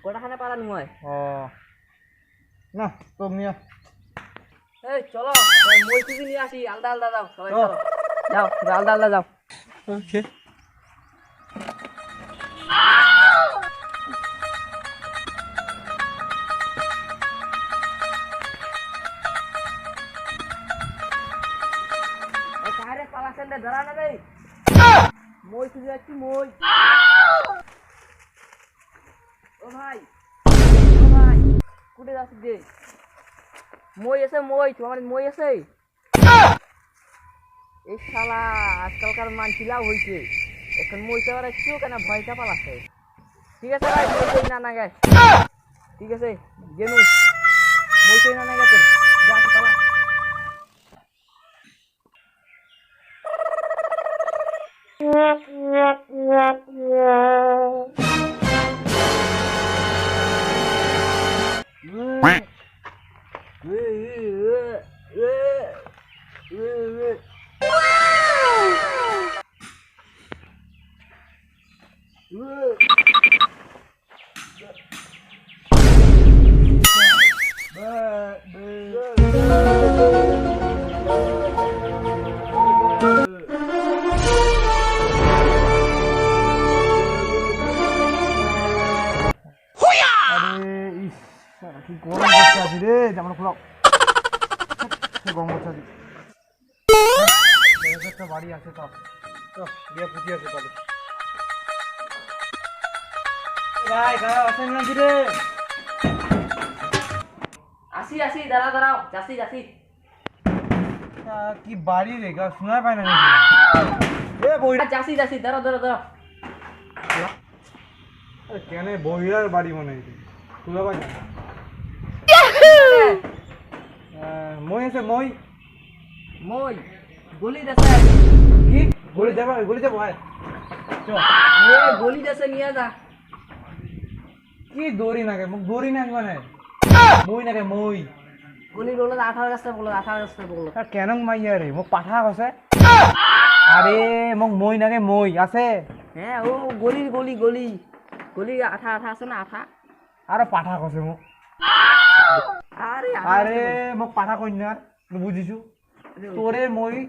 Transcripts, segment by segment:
কটা খানে পালানো হয় না তোম নিয়ে এই চলো মই কিছু নিয়ে আসি আলাদা আলাদা যাও সবাই চলো যাও আলাদা আলাদা যাও ওকে কারে পালাছেন রে ধরা না রে মই কিছু যাচ্ছি মই ও ভাই কুটে যাচ্ছিস যে মই আছে মই তোমার মই আছে এই শালা আজকালকার মানছিলাও হয়েছে এখন মইতে আর একটু কেন ভয়টা পালাছে ঠিক আছে ভাই মইতে না গে ঠিক আছে গেনু মইতে না গে তোর যা পালা কি গরম করতে আছি রে জামাটা খোলাও গরম করতে আছি একটা বাড়ি আছে তো বিয়ে ফুটি আছে তাহলে ভাই গায়ে আসেন নাকি রে আসি আসি দাঁড়াও যাচ্ছি কি বাড়ি রে গা শোনা পায় না নাকি এ বইরা যাচ্ছি দাঁড়াও কেন বইরার বাড়ি মনে হয় শোনা পায় না মই আছে মই গলি দেছে কি গলি যাবো আয় গলি দেছে নিয়ে যা কি দৌড়ি নাগে মোক দৌড়ি নাগে মানে মই নাগে মই গলি বলো 18 রাস্তা বলো কেন মাইয়া রে মোক পাঠা আছে আরে মোক মই নাগে মই আছে হ্যাঁ ও গলি আঠা আছে না আঠা আরে পাঠা কছে মোক আরে মোক পাঠা কই না বুঝিছো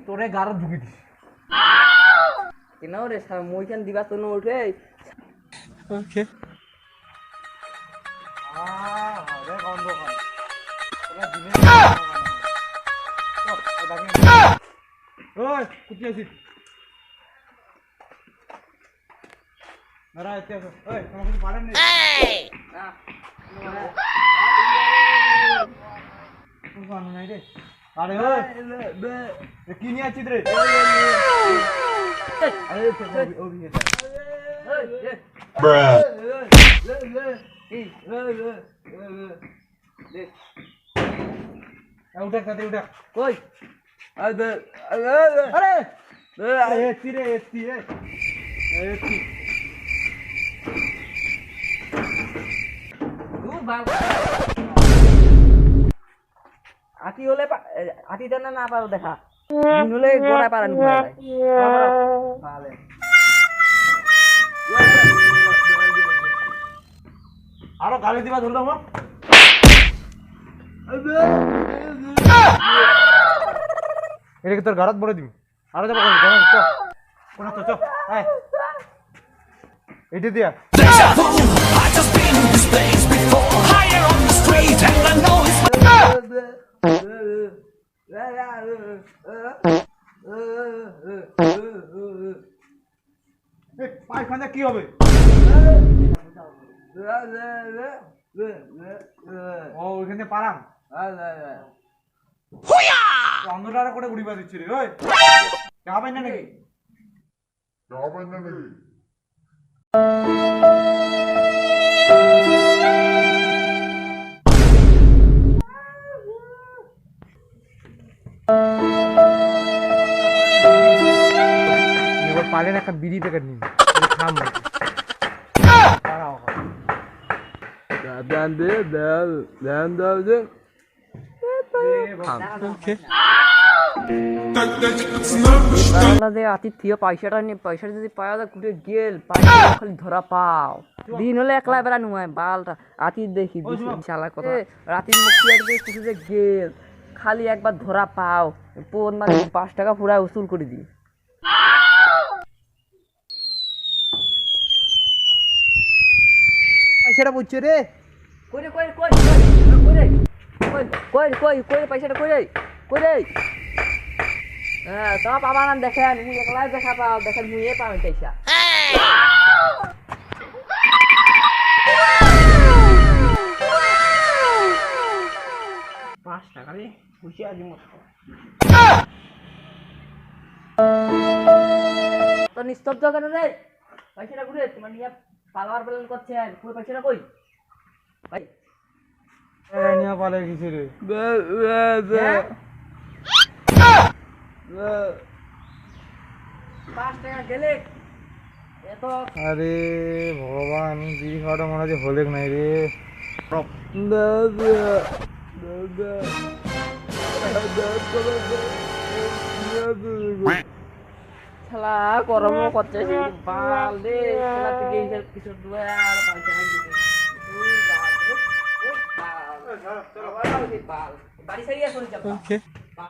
তোরে গারত ঢুকি দিছি কেন রে মই কেন দিবা তো উঠে ওকে রে গন্ধ খায় তোরা দিনে ওই কুতি আছি নারা এতে আসো ওই তোমার কিছু পারেন নি না কোন নাই রে আরে ওই কি নিয়ে আছিস রে আরে অভিনেতা Bruh. উঠা কই আরে এতি আটি হলে আটি টানা না পারো দেখা হলে গোড়ায় পারানি ভালো আরো গালি দিবা ধরলাম এটা কি তোর ঘরত বলে দিবি আরো যাবো কোন চ এটা দিয়া Deja vu. I just been in this place before. Higher on the street, and I know it's. পায়খানা কি হবে ও ওইখানে পারাম অন্ধকার করে উড়িবা দিচ্ছি রে ওই যাবেন না নাকি এবার পালেন একটা বিড়ি প্যাকেট নিন খাম দাও বাংলাদেশে আতিথ্য পয়সাটা নিয়ে পয়সা যদি পাওয়া যায় কুটে গেল পয়সা খালি ধরা পাও দিন হলে একলা বেড়া নুয় বালটা আতির দেখি শালা কথা রাতির মুক্তি একদিন কুটে যে গেল খালি একবার ধরা পাও পোন মানে 5 টাকা পুরা উসুল করে দি পয়সাটা বুঝছো রে কই কই কই কই কই কই পয়সাটা কই কই রে হ্যাঁ তো বাবা নাম দেখেন মুই একলাই দেখা পাও দেখেন মুই পাও পয়সা পাঁচ টাকা রে খুশি আজ মত তো নিস্তব্ধ কেন রে পয়সাটা ঘুরে তোমার নিয়ে পালার প্ল্যান করছেন কই পয়সাটা কই ভাই নিয়ে পালে কিছু রে পাঁচ টাকা গেলে এত আরে ভগবান বিড়ি খাওয়াটা মনে হচ্ছে হলেক নাই রে শালা গরম করছে বাল রে শালা থেকে এই কিছু আর পয়সা নাই দিতে বাল বাড়ি সারিয়া চলে যাব